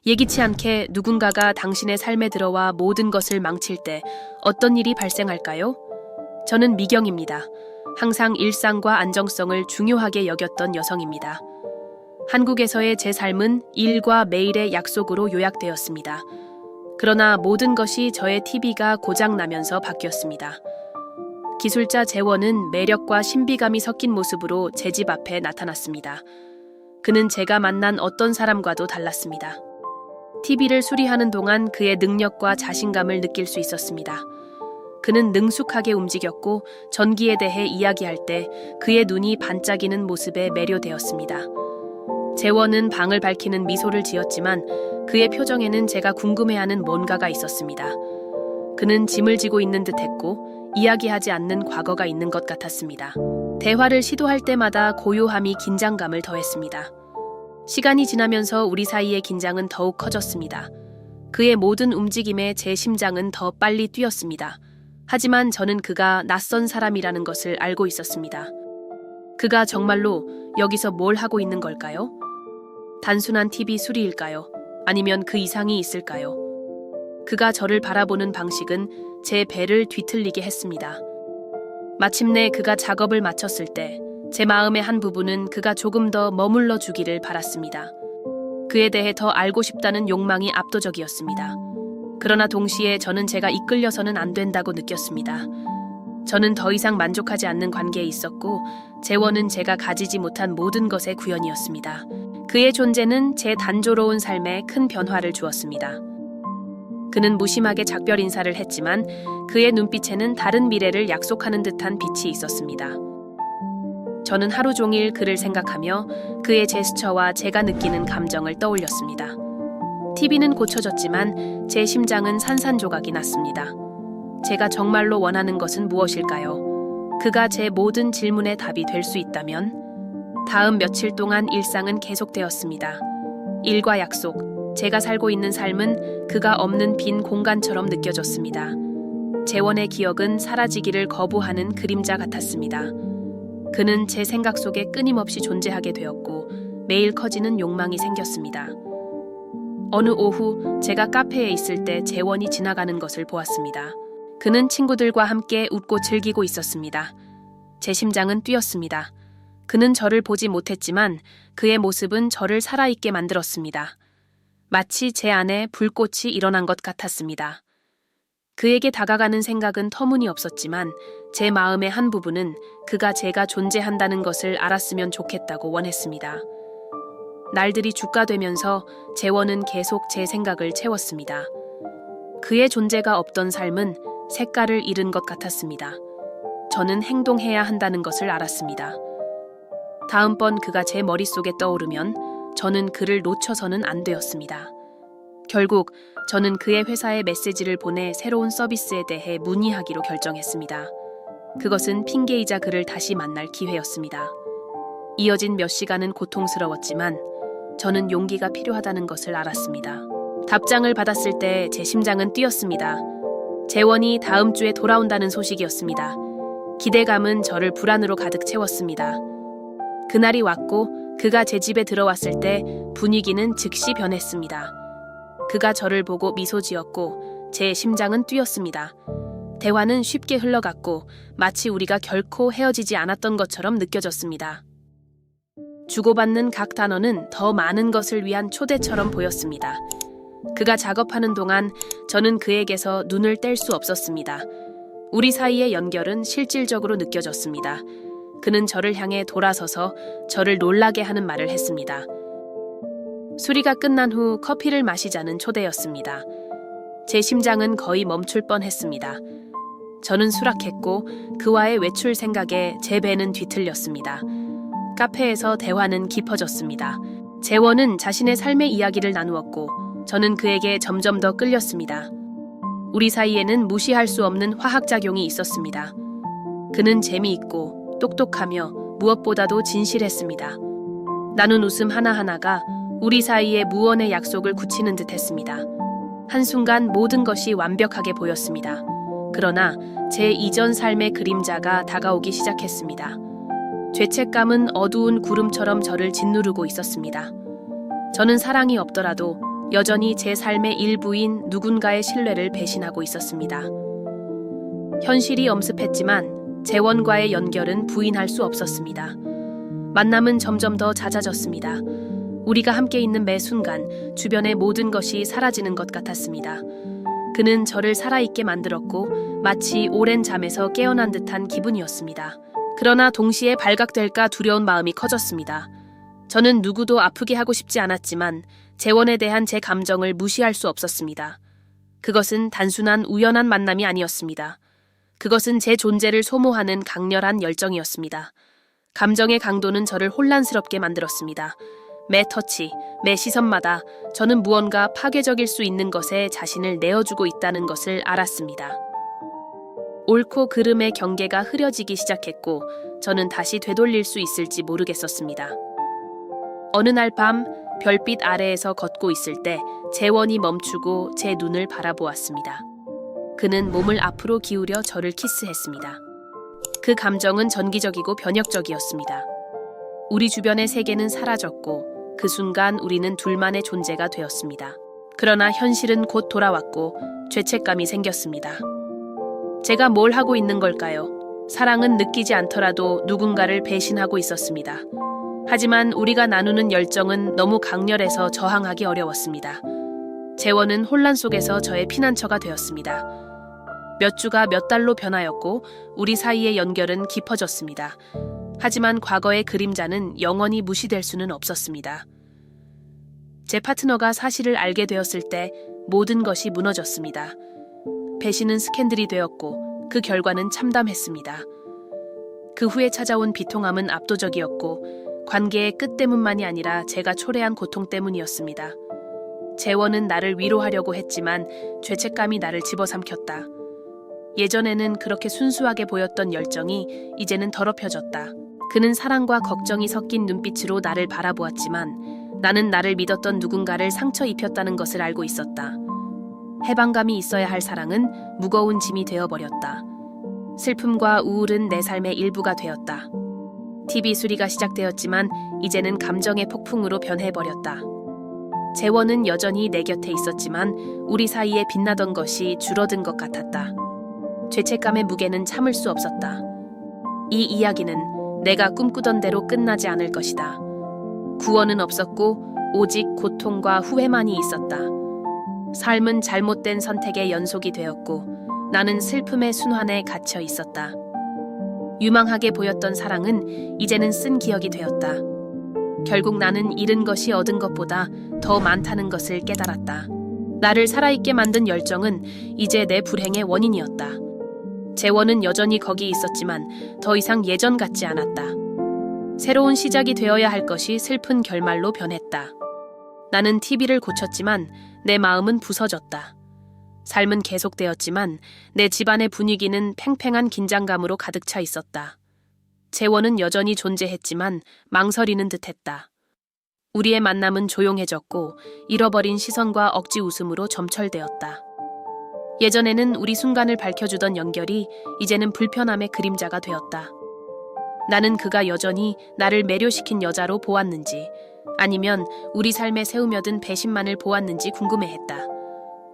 예기치 않게 누군가가 당신의 삶에 들어와 모든 것을 망칠 때 어떤 일이 발생할까요? 저는 미경입니다. 항상 일상과 안정성을 중요하게 여겼던 여성입니다. 한국에서의 제 삶은 일과 매일의 약속으로 요약되었습니다. 그러나 모든 것이 저의 TV가 고장나면서 바뀌었습니다. 기술자 재원은 매력과 신비감이 섞인 모습으로 제 집 앞에 나타났습니다. 그는 제가 만난 어떤 사람과도 달랐습니다. TV를 수리하는 동안 그의 능력과 자신감을 느낄 수 있었습니다. 그는 능숙하게 움직였고 전기에 대해 이야기할 때 그의 눈이 반짝이는 모습에 매료되었습니다. 재원은 방을 밝히는 미소를 지었지만 그의 표정에는 제가 궁금해하는 뭔가가 있었습니다. 그는 짐을 지고 있는 듯했고 이야기하지 않는 과거가 있는 것 같았습니다. 대화를 시도할 때마다 고요함이 긴장감을 더했습니다. 시간이 지나면서 우리 사이의 긴장은 더욱 커졌습니다. 그의 모든 움직임에 제 심장은 더 빨리 뛰었습니다. 하지만 저는 그가 낯선 사람이라는 것을 알고 있었습니다. 그가 정말로 여기서 뭘 하고 있는 걸까요? 단순한 TV 수리일까요? 아니면 그 이상이 있을까요? 그가 저를 바라보는 방식은 제 배를 뒤틀리게 했습니다. 마침내 그가 작업을 마쳤을 때 제 마음의 한 부분은 그가 조금 더 머물러 주기를 바랐습니다. 그에 대해 더 알고 싶다는 욕망이 압도적이었습니다. 그러나 동시에 저는 제가 이끌려서는 안 된다고 느꼈습니다. 저는 더 이상 만족하지 않는 관계에 있었고 재원은 제가 가지지 못한 모든 것의 구현이었습니다. 그의 존재는 제 단조로운 삶에 큰 변화를 주었습니다. 그는 무심하게 작별 인사를 했지만 그의 눈빛에는 다른 미래를 약속하는 듯한 빛이 있었습니다. 저는 하루 종일 그를 생각하며 그의 제스처와 제가 느끼는 감정을 떠올렸습니다. TV는 고쳐졌지만 제 심장은 산산조각이 났습니다. 제가 정말로 원하는 것은 무엇일까요? 그가 제 모든 질문의 답이 될 수 있다면? 다음 며칠 동안 일상은 계속되었습니다. 일과 약속, 제가 살고 있는 삶은 그가 없는 빈 공간처럼 느껴졌습니다. 재원의 기억은 사라지기를 거부하는 그림자 같았습니다. 그는 제 생각 속에 끊임없이 존재하게 되었고 매일 커지는 욕망이 생겼습니다. 어느 오후 제가 카페에 있을 때 재원이 지나가는 것을 보았습니다. 그는 친구들과 함께 웃고 즐기고 있었습니다. 제 심장은 뛰었습니다. 그는 저를 보지 못했지만 그의 모습은 저를 살아있게 만들었습니다. 마치 제 안에 불꽃이 일어난 것 같았습니다. 그에게 다가가는 생각은 터무니없었지만 제 마음의 한 부분은 그가 제가 존재한다는 것을 알았으면 좋겠다고 원했습니다. 날들이 주가되면서 재원은 계속 제 생각을 채웠습니다. 그의 존재가 없던 삶은 색깔을 잃은 것 같았습니다. 저는 행동해야 한다는 것을 알았습니다. 다음번 그가 제 머릿속에 떠오르면 저는 그를 놓쳐서는 안 되었습니다. 결국 저는 그의 회사에 메시지를 보내 새로운 서비스에 대해 문의하기로 결정했습니다. 그것은 핑계이자 그를 다시 만날 기회였습니다. 이어진 몇 시간은 고통스러웠지만 저는 용기가 필요하다는 것을 알았습니다. 답장을 받았을 때 제 심장은 뛰었습니다. 재원이 다음 주에 돌아온다는 소식이었습니다. 기대감은 저를 불안으로 가득 채웠습니다. 그날이 왔고 그가 제 집에 들어왔을 때 분위기는 즉시 변했습니다. 그가 저를 보고 미소 지었고 제 심장은 뛰었습니다. 대화는 쉽게 흘러갔고 마치 우리가 결코 헤어지지 않았던 것처럼 느껴졌습니다. 주고받는 각 단어는 더 많은 것을 위한 초대처럼 보였습니다. 그가 작업하는 동안 저는 그에게서 눈을 뗄 수 없었습니다. 우리 사이의 연결은 실질적으로 느껴졌습니다. 그는 저를 향해 돌아서서 저를 놀라게 하는 말을 했습니다. 수리가 끝난 후 커피를 마시자는 초대였습니다. 제 심장은 거의 멈출 뻔했습니다. 저는 수락했고 그와의 외출 생각에 제 배는 뒤틀렸습니다. 카페에서 대화는 깊어졌습니다. 재원은 자신의 삶의 이야기를 나누었고 저는 그에게 점점 더 끌렸습니다. 우리 사이에는 무시할 수 없는 화학작용이 있었습니다. 그는 재미있고 똑똑하며 무엇보다도 진실했습니다. 나눈 웃음 하나하나가 우리 사이의 무언의 약속을 굳히는 듯했습니다. 한순간 모든 것이 완벽하게 보였습니다. 그러나 제 이전 삶의 그림자가 다가오기 시작했습니다. 죄책감은 어두운 구름처럼 저를 짓누르고 있었습니다. 저는 사랑이 없더라도 여전히 제 삶의 일부인 누군가의 신뢰를 배신하고 있었습니다. 현실이 엄습했지만 재원과의 연결은 부인할 수 없었습니다. 만남은 점점 더 잦아졌습니다. 우리가 함께 있는 매 순간 주변의 모든 것이 사라지는 것 같았습니다. 그는 저를 살아있게 만들었고 마치 오랜 잠에서 깨어난 듯한 기분이었습니다. 그러나 동시에 발각될까 두려운 마음이 커졌습니다. 저는 누구도 아프게 하고 싶지 않았지만 재원에 대한 제 감정을 무시할 수 없었습니다. 그것은 단순한 우연한 만남이 아니었습니다. 그것은 제 존재를 소모하는 강렬한 열정이었습니다. 감정의 강도는 저를 혼란스럽게 만들었습니다. 매 터치, 매 시선마다 저는 무언가 파괴적일 수 있는 것에 자신을 내어주고 있다는 것을 알았습니다. 옳고 그름의 경계가 흐려지기 시작했고 저는 다시 되돌릴 수 있을지 모르겠었습니다. 어느 날 밤 별빛 아래에서 걷고 있을 때 재원이 멈추고 제 눈을 바라보았습니다. 그는 몸을 앞으로 기울여 저를 키스했습니다. 그 감정은 전기적이고 변혁적이었습니다. 우리 주변의 세계는 사라졌고 그 순간 우리는 둘만의 존재가 되었습니다. 그러나 현실은 곧 돌아왔고 죄책감이 생겼습니다. 제가 뭘 하고 있는 걸까요? 사랑은 느끼지 않더라도 누군가를 배신하고 있었습니다. 하지만 우리가 나누는 열정은 너무 강렬해서 저항하기 어려웠습니다. 재원은 혼란 속에서 저의 피난처가 되었습니다. 몇 주가 몇 달로 변하였고 우리 사이의 연결은 깊어졌습니다. 하지만 과거의 그림자는 영원히 무시될 수는 없었습니다. 제 파트너가 사실을 알게 되었을 때 모든 것이 무너졌습니다. 배신은 스캔들이 되었고 그 결과는 참담했습니다. 그 후에 찾아온 비통함은 압도적이었고 관계의 끝 때문만이 아니라 제가 초래한 고통 때문이었습니다. 재원은 나를 위로하려고 했지만 죄책감이 나를 집어삼켰다. 예전에는 그렇게 순수하게 보였던 열정이 이제는 더럽혀졌다. 그는 사랑과 걱정이 섞인 눈빛으로 나를 바라보았지만 나는 나를 믿었던 누군가를 상처 입혔다는 것을 알고 있었다. 해방감이 있어야 할 사랑은 무거운 짐이 되어버렸다. 슬픔과 우울은 내 삶의 일부가 되었다. TV 수리가 시작되었지만 이제는 감정의 폭풍으로 변해버렸다. 재원은 여전히 내 곁에 있었지만 우리 사이에 빛나던 것이 줄어든 것 같았다. 죄책감의 무게는 참을 수 없었다. 이 이야기는 내가 꿈꾸던 대로 끝나지 않을 것이다. 구원은 없었고 오직 고통과 후회만이 있었다. 삶은 잘못된 선택의 연속이 되었고 나는 슬픔의 순환에 갇혀 있었다. 유망하게 보였던 사랑은 이제는 쓴 기억이 되었다. 결국 나는 잃은 것이 얻은 것보다 더 많다는 것을 깨달았다. 나를 살아있게 만든 열정은 이제 내 불행의 원인이었다. 재원은 여전히 거기 있었지만 더 이상 예전 같지 않았다. 새로운 시작이 되어야 할 것이 슬픈 결말로 변했다. 나는 TV를 고쳤지만 내 마음은 부서졌다. 삶은 계속되었지만 내 집안의 분위기는 팽팽한 긴장감으로 가득 차 있었다. 재원은 여전히 존재했지만 망설이는 듯했다. 우리의 만남은 조용해졌고 잃어버린 시선과 억지 웃음으로 점철되었다. 예전에는 우리 순간을 밝혀주던 연결이 이제는 불편함의 그림자가 되었다. 나는 그가 여전히 나를 매료시킨 여자로 보았는지 아니면 우리 삶에 새우며든 배신만을 보았는지 궁금해했다.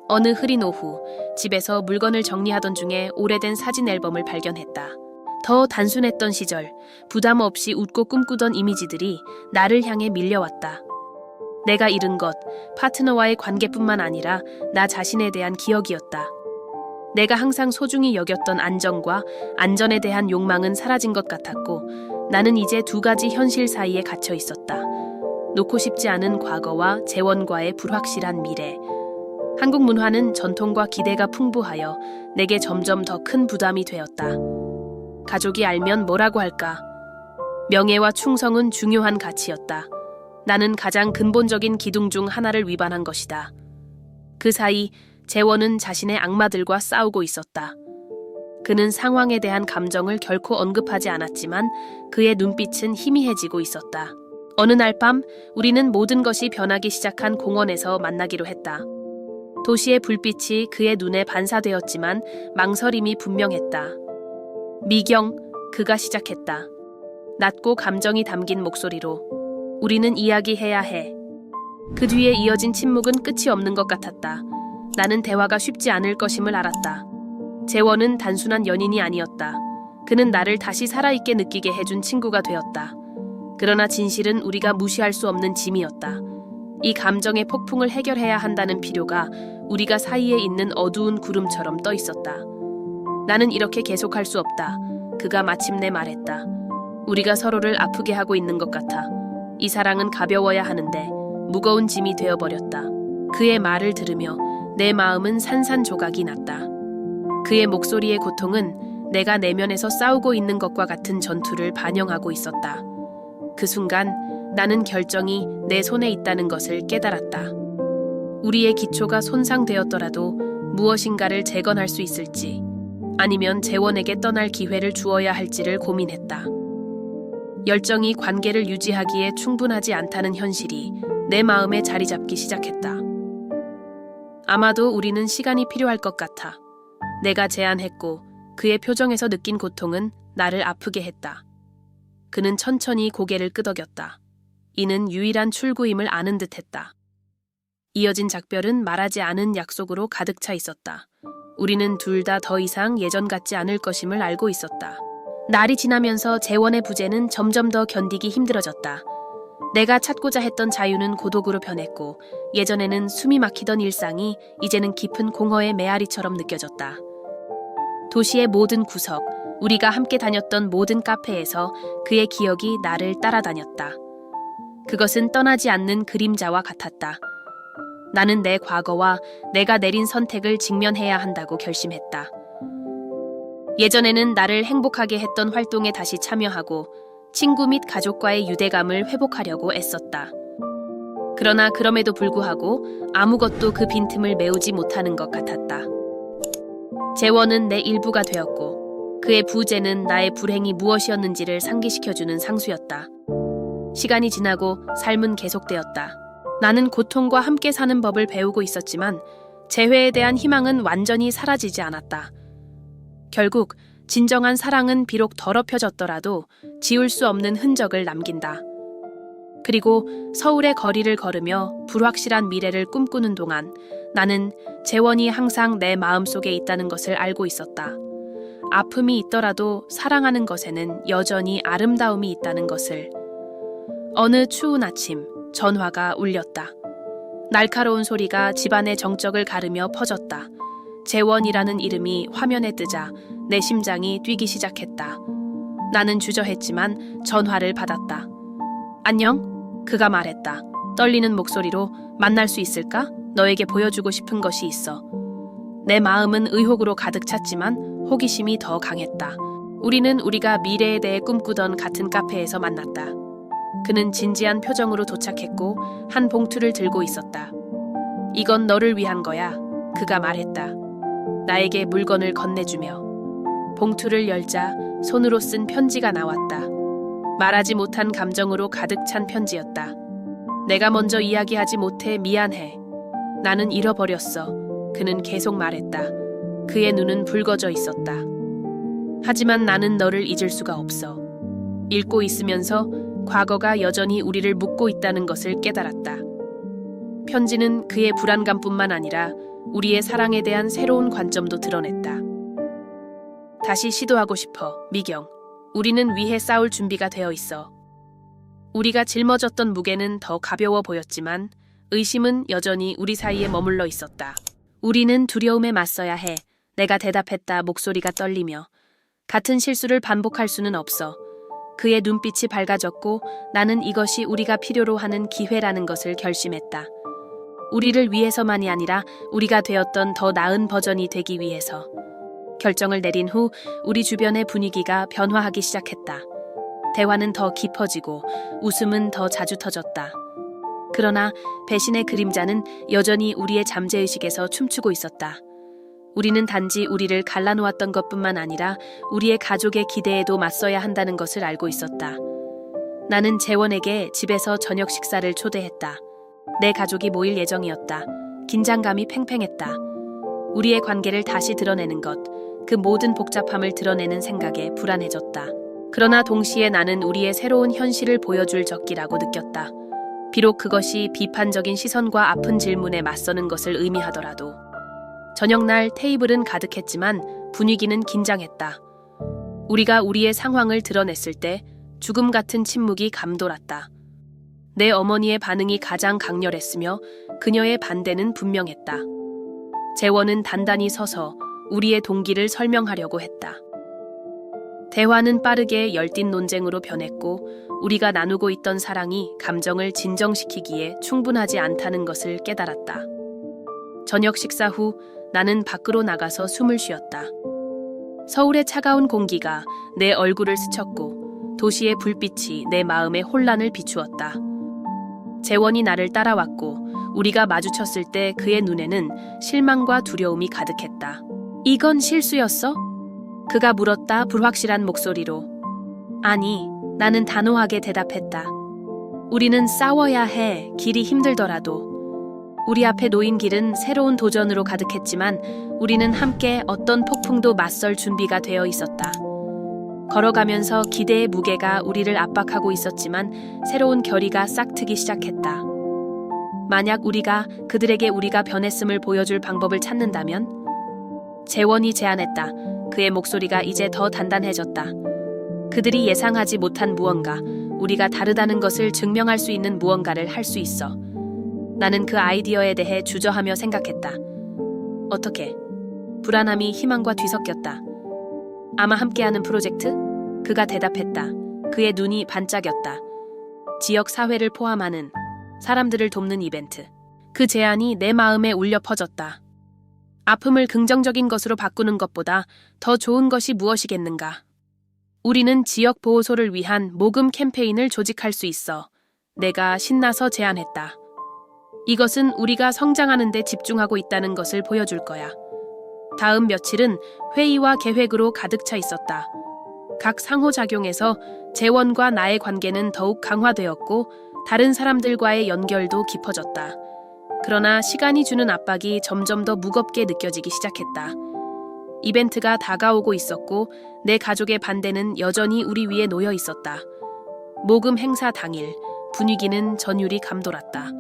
어느 흐린 오후 집에서 물건을 정리하던 중에 오래된 사진 앨범을 발견했다. 더 단순했던 시절, 부담 없이 웃고 꿈꾸던 이미지들이 나를 향해 밀려왔다. 내가 잃은 것, 파트너와의 관계뿐만 아니라 나 자신에 대한 기억이었다. 내가 항상 소중히 여겼던 안정과 안전에 대한 욕망은 사라진 것 같았고 나는 이제 두 가지 현실 사이에 갇혀 있었다. 놓고 싶지 않은 과거와 재원과의 불확실한 미래. 한국 문화는 전통과 기대가 풍부하여 내게 점점 더 큰 부담이 되었다. 가족이 알면 뭐라고 할까? 명예와 충성은 중요한 가치였다. 나는 가장 근본적인 기둥 중 하나를 위반한 것이다. 그 사이 재원은 자신의 악마들과 싸우고 있었다. 그는 상황에 대한 감정을 결코 언급하지 않았지만 그의 눈빛은 희미해지고 있었다. 어느 날 밤 우리는 모든 것이 변하기 시작한 공원에서 만나기로 했다. 도시의 불빛이 그의 눈에 반사되었지만 망설임이 분명했다. 미경, 그가 시작했다. 낮고 감정이 담긴 목소리로. 우리는 이야기해야 해. 그 뒤에 이어진 침묵은 끝이 없는 것 같았다. 나는 대화가 쉽지 않을 것임을 알았다. 재원은 단순한 연인이 아니었다. 그는 나를 다시 살아있게 느끼게 해준 친구가 되었다. 그러나 진실은 우리가 무시할 수 없는 짐이었다. 이 감정의 폭풍을 해결해야 한다는 필요가 우리가 사이에 있는 어두운 구름처럼 떠 있었다. 나는 이렇게 계속할 수 없다. 그가 마침내 말했다. 우리가 서로를 아프게 하고 있는 것 같아. 이 사랑은 가벼워야 하는데 무거운 짐이 되어버렸다. 그의 말을 들으며 내 마음은 산산조각이 났다. 그의 목소리의 고통은 내가 내면에서 싸우고 있는 것과 같은 전투를 반영하고 있었다. 그 순간 나는 결정이 내 손에 있다는 것을 깨달았다. 우리의 기초가 손상되었더라도 무엇인가를 재건할 수 있을지, 아니면 재원에게 떠날 기회를 주어야 할지를 고민했다. 열정이 관계를 유지하기에 충분하지 않다는 현실이 내 마음에 자리 잡기 시작했다. 아마도 우리는 시간이 필요할 것 같아. 내가 제안했고 그의 표정에서 느낀 고통은 나를 아프게 했다. 그는 천천히 고개를 끄덕였다. 이는 유일한 출구임을 아는 듯했다. 이어진 작별은 말하지 않은 약속으로 가득 차 있었다. 우리는 둘 다 더 이상 예전 같지 않을 것임을 알고 있었다. 날이 지나면서 재원의 부재는 점점 더 견디기 힘들어졌다. 내가 찾고자 했던 자유는 고독으로 변했고 예전에는 숨이 막히던 일상이 이제는 깊은 공허의 메아리처럼 느껴졌다. 도시의 모든 구석, 우리가 함께 다녔던 모든 카페에서 그의 기억이 나를 따라다녔다. 그것은 떠나지 않는 그림자와 같았다. 나는 내 과거와 내가 내린 선택을 직면해야 한다고 결심했다. 예전에는 나를 행복하게 했던 활동에 다시 참여하고 친구 및 가족과의 유대감을 회복하려고 애썼다. 그러나 그럼에도 불구하고 아무것도 그 빈틈을 메우지 못하는 것 같았다. 재원은 내 일부가 되었고 그의 부재는 나의 불행이 무엇이었는지를 상기시켜주는 상수였다. 시간이 지나고 삶은 계속되었다. 나는 고통과 함께 사는 법을 배우고 있었지만 재회에 대한 희망은 완전히 사라지지 않았다. 결국 진정한 사랑은 비록 더럽혀졌더라도 지울 수 없는 흔적을 남긴다. 그리고 서울의 거리를 걸으며 불확실한 미래를 꿈꾸는 동안 나는 재원이 항상 내 마음속에 있다는 것을 알고 있었다. 아픔이 있더라도 사랑하는 것에는 여전히 아름다움이 있다는 것을. 어느 추운 아침 전화가 울렸다. 날카로운 소리가 집안의 정적을 가르며 퍼졌다. 재원이라는 이름이 화면에 뜨자 내 심장이 뛰기 시작했다. 나는 주저했지만 전화를 받았다. 안녕? 그가 말했다. 떨리는 목소리로 만날 수 있을까? 너에게 보여주고 싶은 것이 있어. 내 마음은 의혹으로 가득 찼지만 호기심이 더 강했다. 우리는 우리가 미래에 대해 꿈꾸던 같은 카페에서 만났다. 그는 진지한 표정으로 도착했고 한 봉투를 들고 있었다. 이건 너를 위한 거야. 그가 말했다. 나에게 물건을 건네주며. 봉투를 열자 손으로 쓴 편지가 나왔다. 말하지 못한 감정으로 가득 찬 편지였다. 내가 먼저 이야기하지 못해 미안해. 나는 잃어버렸어. 그는 계속 말했다. 그의 눈은 붉어져 있었다. 하지만 나는 너를 잊을 수가 없어. 읽고 있으면서 과거가 여전히 우리를 묶고 있다는 것을 깨달았다. 편지는 그의 불안감뿐만 아니라 우리의 사랑에 대한 새로운 관점도 드러냈다. 다시 시도하고 싶어, 미경. 우리는 위해 싸울 준비가 되어 있어. 우리가 짊어졌던 무게는 더 가벼워 보였지만 의심은 여전히 우리 사이에 머물러 있었다. 우리는 두려움에 맞서야 해. 내가 대답했다. 목소리가 떨리며. 같은 실수를 반복할 수는 없어. 그의 눈빛이 밝아졌고 나는 이것이 우리가 필요로 하는 기회라는 것을 결심했다. 우리를 위해서만이 아니라 우리가 되었던 더 나은 버전이 되기 위해서. 결정을 내린 후 우리 주변의 분위기가 변화하기 시작했다. 대화는 더 깊어지고 웃음은 더 자주 터졌다. 그러나 배신의 그림자는 여전히 우리의 잠재의식에서 춤추고 있었다. 우리는 단지 우리를 갈라놓았던 것뿐만 아니라 우리의 가족의 기대에도 맞서야 한다는 것을 알고 있었다. 나는 재원에게 집에서 저녁 식사를 초대했다. 내 가족이 모일 예정이었다. 긴장감이 팽팽했다. 우리의 관계를 다시 드러내는 것, 그 모든 복잡함을 드러내는 생각에 불안해졌다. 그러나 동시에 나는 우리의 새로운 현실을 보여줄 적기라고 느꼈다. 비록 그것이 비판적인 시선과 아픈 질문에 맞서는 것을 의미하더라도. 저녁날 테이블은 가득했지만 분위기는 긴장했다. 우리가 우리의 상황을 드러냈을 때 죽음 같은 침묵이 감돌았다. 내 어머니의 반응이 가장 강렬했으며 그녀의 반대는 분명했다. 재원은 단단히 서서 우리의 동기를 설명하려고 했다. 대화는 빠르게 열띤 논쟁으로 변했고 우리가 나누고 있던 사랑이 감정을 진정시키기에 충분하지 않다는 것을 깨달았다. 저녁 식사 후 나는 밖으로 나가서 숨을 쉬었다. 서울의 차가운 공기가 내 얼굴을 스쳤고 도시의 불빛이 내 마음의 혼란을 비추었다. 재원이 나를 따라왔고 우리가 마주쳤을 때 그의 눈에는 실망과 두려움이 가득했다. 이건 실수였어? 그가 물었다, 불확실한 목소리로. 아니, 나는 단호하게 대답했다. 우리는 싸워야 해, 길이 힘들더라도. 우리 앞에 놓인 길은 새로운 도전으로 가득했지만 우리는 함께 어떤 폭풍도 맞설 준비가 되어 있었다. 걸어가면서 기대의 무게가 우리를 압박하고 있었지만 새로운 결의가 싹트기 시작했다. 만약 그들에게 우리가 변했음을 보여줄 방법을 찾는다면? 재원이 제안했다. 그의 목소리가 이제 더 단단해졌다. 그들이 예상하지 못한 무언가, 우리가 다르다는 것을 증명할 수 있는 무언가를 할 수 있어. 나는 그 아이디어에 대해 주저하며 생각했다. 어떻게? 불안함이 희망과 뒤섞였다. 아마 함께하는 프로젝트? 그가 대답했다. 그의 눈이 반짝였다. 지역 사회를 포함하는 사람들을 돕는 이벤트. 그 제안이 내 마음에 울려 퍼졌다. 아픔을 긍정적인 것으로 바꾸는 것보다 더 좋은 것이 무엇이겠는가? 우리는 지역 보호소를 위한 모금 캠페인을 조직할 수 있어. 내가 신나서 제안했다. 이것은 우리가 성장하는 데 집중하고 있다는 것을 보여줄 거야. 다음 며칠은 회의와 계획으로 가득 차 있었다. 각 상호작용에서 재원과 나의 관계는 더욱 강화되었고 다른 사람들과의 연결도 깊어졌다. 그러나 시간이 주는 압박이 점점 더 무겁게 느껴지기 시작했다. 이벤트가 다가오고 있었고 내 가족의 반대는 여전히 우리 위에 놓여 있었다. 모금 행사 당일 분위기는 전율이 감돌았다.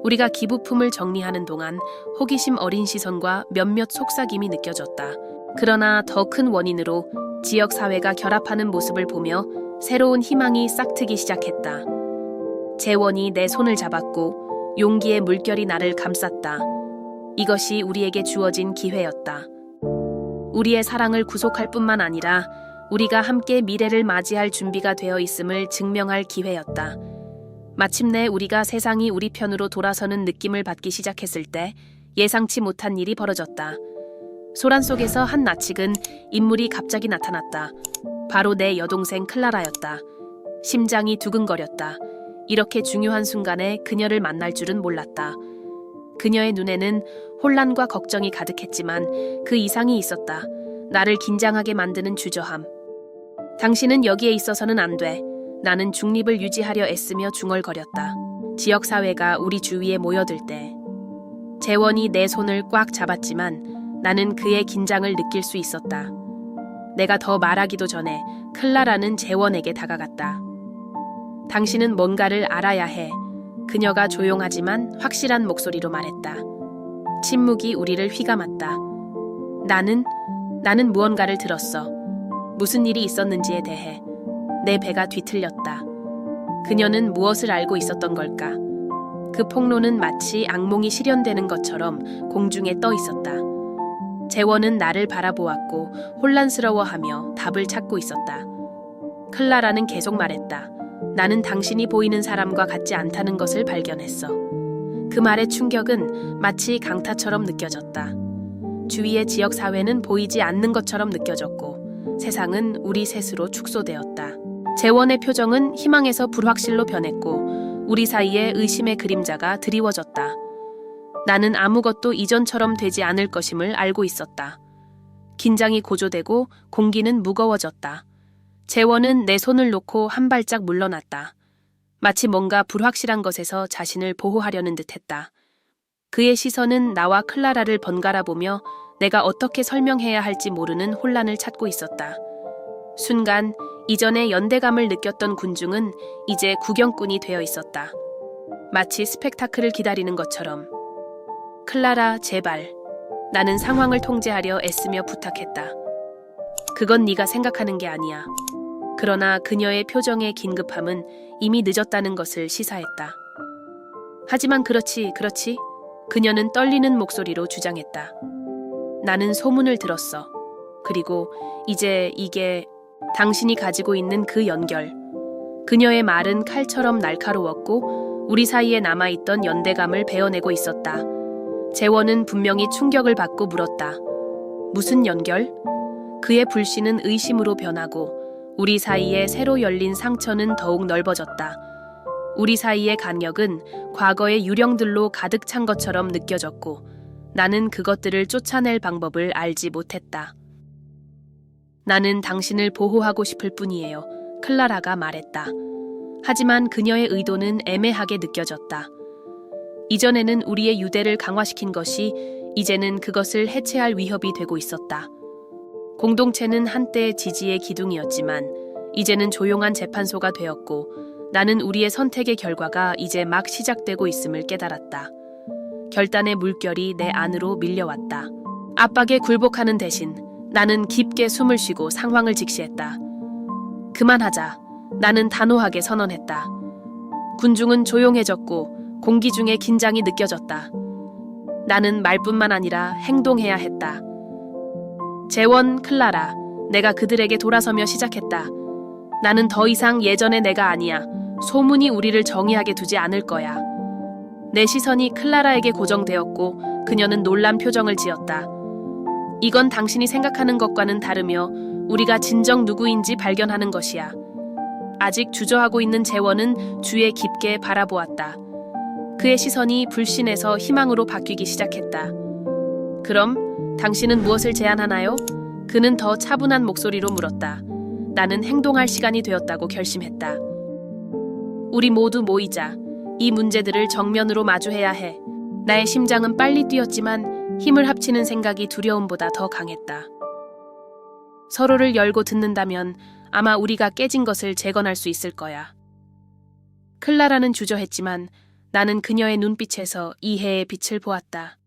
우리가 기부품을 정리하는 동안 호기심 어린 시선과 몇몇 속삭임이 느껴졌다. 그러나 더 큰 원인으로 지역사회가 결합하는 모습을 보며 새로운 희망이 싹트기 시작했다. 재원이 내 손을 잡았고 용기의 물결이 나를 감쌌다. 이것이 우리에게 주어진 기회였다. 우리의 사랑을 구속할 뿐만 아니라 우리가 함께 미래를 맞이할 준비가 되어 있음을 증명할 기회였다. 마침내 우리가 세상이 우리 편으로 돌아서는 느낌을 받기 시작했을 때 예상치 못한 일이 벌어졌다. 소란 속에서 한 낯익은 인물이 갑자기 나타났다. 바로 내 여동생 클라라였다. 심장이 두근거렸다. 이렇게 중요한 순간에 그녀를 만날 줄은 몰랐다. 그녀의 눈에는 혼란과 걱정이 가득했지만 그 이상이 있었다. 나를 긴장하게 만드는 주저함. 당신은 여기에 있어서는 안 돼. 나는 중립을 유지하려 애쓰며 중얼거렸다. 지역사회가 우리 주위에 모여들 때 재원이 내 손을 꽉 잡았지만 나는 그의 긴장을 느낄 수 있었다. 내가 더 말하기도 전에 클라라는 재원에게 다가갔다. 당신은 뭔가를 알아야 해. 그녀가 조용하지만 확실한 목소리로 말했다. 침묵이 우리를 휘감았다. 나는 무언가를 들었어. 무슨 일이 있었는지에 대해. 내 배가 뒤틀렸다. 그녀는 무엇을 알고 있었던 걸까? 그 폭로는 마치 악몽이 실현되는 것처럼 공중에 떠 있었다. 재원은 나를 바라보았고 혼란스러워하며 답을 찾고 있었다. 클라라는 계속 말했다. 나는 당신이 보이는 사람과 같지 않다는 것을 발견했어. 그 말의 충격은 마치 강타처럼 느껴졌다. 주위의 지역사회는 보이지 않는 것처럼 느껴졌고 세상은 우리 셋으로 축소되었다. 재원의 표정은 희망에서 불확실로 변했고 우리 사이에 의심의 그림자가 드리워졌다. 나는 아무것도 이전처럼 되지 않을 것임을 알고 있었다. 긴장이 고조되고 공기는 무거워졌다. 재원은 내 손을 놓고 한 발짝 물러났다. 마치 뭔가 불확실한 것에서 자신을 보호하려는 듯했다. 그의 시선은 나와 클라라를 번갈아 보며 내가 어떻게 설명해야 할지 모르는 혼란을 찾고 있었다. 순간 이전에 연대감을 느꼈던 군중은 이제 구경꾼이 되어 있었다. 마치 스펙타클을 기다리는 것처럼. 클라라, 제발. 나는 상황을 통제하려 애쓰며 부탁했다. 그건 네가 생각하는 게 아니야. 그러나 그녀의 표정의 긴급함은 이미 늦었다는 것을 시사했다. 하지만 그렇지. 그녀는 떨리는 목소리로 주장했다. 나는 소문을 들었어. 그리고 이제 이게 당신이 가지고 있는 그 연결. 그녀의 말은 칼처럼 날카로웠고 우리 사이에 남아있던 연대감을 베어내고 있었다. 재원은 분명히 충격을 받고 물었다. 무슨 연결? 그의 불신은 의심으로 변하고 우리 사이에 새로 열린 상처는 더욱 넓어졌다. 우리 사이의 간격은 과거의 유령들로 가득 찬 것처럼 느껴졌고 나는 그것들을 쫓아낼 방법을 알지 못했다. 나는 당신을 보호하고 싶을 뿐이에요. 클라라가 말했다. 하지만 그녀의 의도는 애매하게 느껴졌다. 이전에는 우리의 유대를 강화시킨 것이 이제는 그것을 해체할 위협이 되고 있었다. 공동체는 한때 지지의 기둥이었지만 이제는 조용한 재판소가 되었고 나는 우리의 선택의 결과가 이제 막 시작되고 있음을 깨달았다. 결단의 물결이 내 안으로 밀려왔다. 압박에 굴복하는 대신 나는 깊게 숨을 쉬고 상황을 직시했다. 그만하자. 나는 단호하게 선언했다. 군중은 조용해졌고 공기 중에 긴장이 느껴졌다. 나는 말뿐만 아니라 행동해야 했다. 재원, 클라라, 내가 그들에게 돌아서며 시작했다. 나는 더 이상 예전의 내가 아니야. 소문이 우리를 정의하게 두지 않을 거야. 내 시선이 클라라에게 고정되었고 그녀는 놀란 표정을 지었다. 이건 당신이 생각하는 것과는 다르며 우리가 진정 누구인지 발견하는 것이야. 아직 주저하고 있는 재원은 주에 깊게 바라보았다. 그의 시선이 불신에서 희망으로 바뀌기 시작했다. 그럼 당신은 무엇을 제안하나요? 그는 더 차분한 목소리로 물었다. 나는 행동할 시간이 되었다고 결심했다. 우리 모두 모이자. 이 문제들을 정면으로 마주해야 해. 나의 심장은 빨리 뛰었지만 힘을 합치는 생각이 두려움보다 더 강했다. 서로를 열고 듣는다면 아마 우리가 깨진 것을 재건할 수 있을 거야. 클라라는 주저했지만 나는 그녀의 눈빛에서 이해의 빛을 보았다.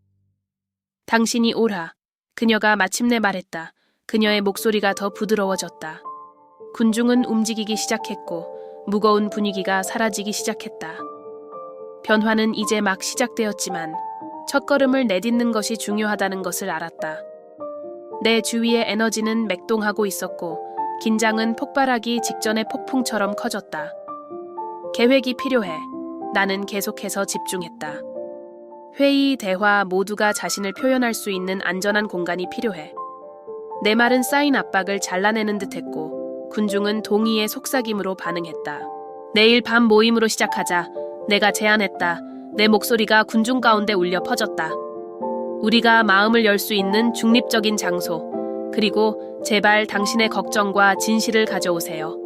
당신이 옳아. 그녀가 마침내 말했다. 그녀의 목소리가 더 부드러워졌다. 군중은 움직이기 시작했고 무거운 분위기가 사라지기 시작했다. 변화는 이제 막 시작되었지만 첫걸음을 내딛는 것이 중요하다는 것을 알았다. 내 주위의 에너지는 맥동하고 있었고 긴장은 폭발하기 직전의 폭풍처럼 커졌다. 계획이 필요해. 나는 계속해서 집중했다. 회의, 대화 모두가 자신을 표현할 수 있는 안전한 공간이 필요해. 내 말은 쌓인 압박을 잘라내는 듯했고 군중은 동의의 속삭임으로 반응했다. 내일 밤 모임으로 시작하자. 내가 제안했다. 내 목소리가 군중 가운데 울려 퍼졌다. 우리가 마음을 열 수 있는 중립적인 장소. 그리고 제발 당신의 걱정과 진실을 가져오세요.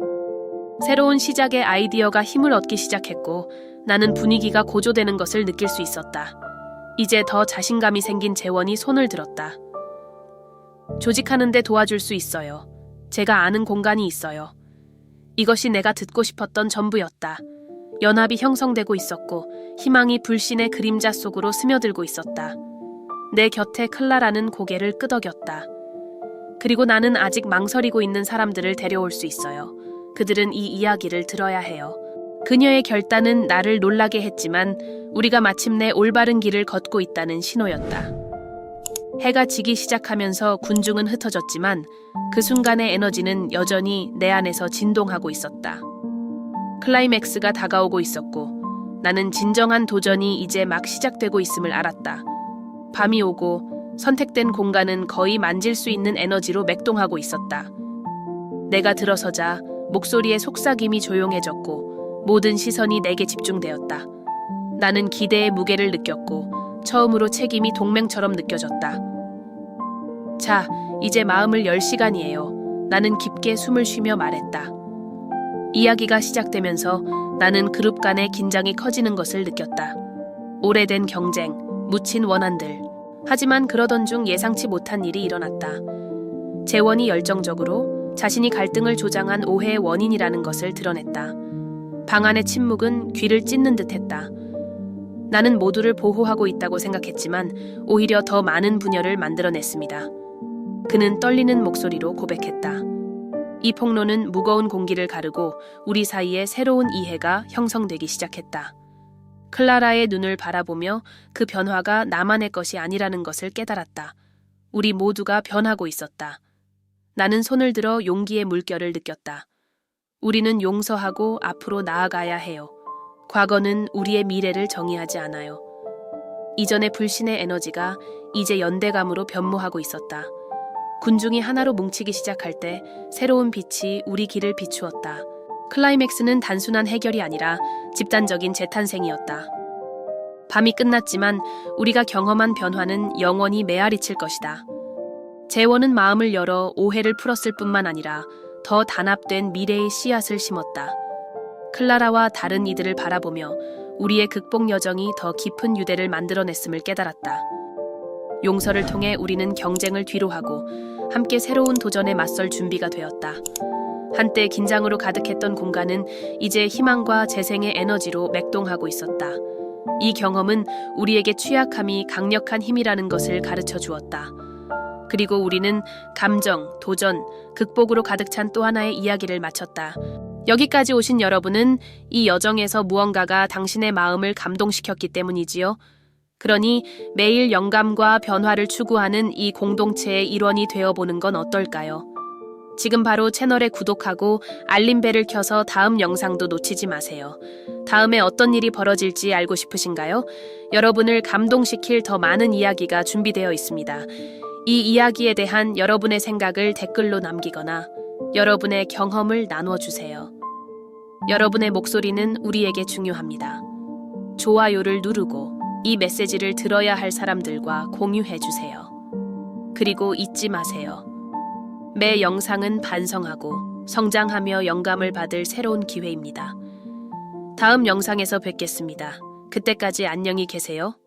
새로운 시작의 아이디어가 힘을 얻기 시작했고 나는 분위기가 고조되는 것을 느낄 수 있었다. 이제 더 자신감이 생긴 재원이 손을 들었다. 조직하는데 도와줄 수 있어요. 제가 아는 공간이 있어요. 이것이 내가 듣고 싶었던 전부였다. 연합이 형성되고 있었고 희망이 불신의 그림자 속으로 스며들고 있었다. 내 곁에 클라라는 고개를 끄덕였다. 그리고 나는 아직 망설이고 있는 사람들을 데려올 수 있어요. 그들은 이 이야기를 들어야 해요. 그녀의 결단은 나를 놀라게 했지만 우리가 마침내 올바른 길을 걷고 있다는 신호였다. 해가 지기 시작하면서 군중은 흩어졌지만 그 순간의 에너지는 여전히 내 안에서 진동하고 있었다. 클라이맥스가 다가오고 있었고 나는 진정한 도전이 이제 막 시작되고 있음을 알았다. 밤이 오고 선택된 공간은 거의 만질 수 있는 에너지로 맥동하고 있었다. 내가 들어서자 목소리의 속삭임이 조용해졌고 모든 시선이 내게 집중되었다. 나는 기대의 무게를 느꼈고 처음으로 책임이 동맹처럼 느껴졌다. 자, 이제 마음을 열 시간이에요. 나는 깊게 숨을 쉬며 말했다. 이야기가 시작되면서 나는 그룹 간의 긴장이 커지는 것을 느꼈다. 오래된 경쟁, 묻힌 원한들. 하지만 그러던 중 예상치 못한 일이 일어났다. 재원이 열정적으로 자신이 갈등을 조장한 오해의 원인이라는 것을 드러냈다. 방 안의 침묵은 귀를 찢는 듯했다. 나는 모두를 보호하고 있다고 생각했지만 오히려 더 많은 분열을 만들어냈습니다. 그는 떨리는 목소리로 고백했다. 이 폭로는 무거운 공기를 가르고 우리 사이에 새로운 이해가 형성되기 시작했다. 클라라의 눈을 바라보며 그 변화가 나만의 것이 아니라는 것을 깨달았다. 우리 모두가 변하고 있었다. 나는 손을 들어 용기의 물결을 느꼈다. 우리는 용서하고 앞으로 나아가야 해요. 과거는 우리의 미래를 정의하지 않아요. 이전의 불신의 에너지가 이제 연대감으로 변모하고 있었다. 군중이 하나로 뭉치기 시작할 때 새로운 빛이 우리 길을 비추었다. 클라이맥스는 단순한 해결이 아니라 집단적인 재탄생이었다. 밤이 끝났지만 우리가 경험한 변화는 영원히 메아리칠 것이다. 재원은 마음을 열어 오해를 풀었을 뿐만 아니라 더 단합된 미래의 씨앗을 심었다. 클라라와 다른 이들을 바라보며 우리의 극복 여정이 더 깊은 유대를 만들어냈음을 깨달았다. 용서를 통해 우리는 경쟁을 뒤로하고 함께 새로운 도전에 맞설 준비가 되었다. 한때 긴장으로 가득했던 공간은 이제 희망과 재생의 에너지로 맥동하고 있었다. 이 경험은 우리에게 취약함이 강력한 힘이라는 것을 가르쳐 주었다. 그리고 우리는 감정, 도전, 극복으로 가득 찬 또 하나의 이야기를 마쳤다. 여기까지 오신 여러분은 이 여정에서 무언가가 당신의 마음을 감동시켰기 때문이지요. 그러니 매일 영감과 변화를 추구하는 이 공동체의 일원이 되어보는 건 어떨까요? 지금 바로 채널에 구독하고 알림벨을 켜서 다음 영상도 놓치지 마세요. 다음에 어떤 일이 벌어질지 알고 싶으신가요? 여러분을 감동시킬 더 많은 이야기가 준비되어 있습니다. 이 이야기에 대한 여러분의 생각을 댓글로 남기거나 여러분의 경험을 나눠주세요. 여러분의 목소리는 우리에게 중요합니다. 좋아요를 누르고 이 메시지를 들어야 할 사람들과 공유해주세요. 그리고 잊지 마세요. 매 영상은 반성하고 성장하며 영감을 받을 새로운 기회입니다. 다음 영상에서 뵙겠습니다. 그때까지 안녕히 계세요.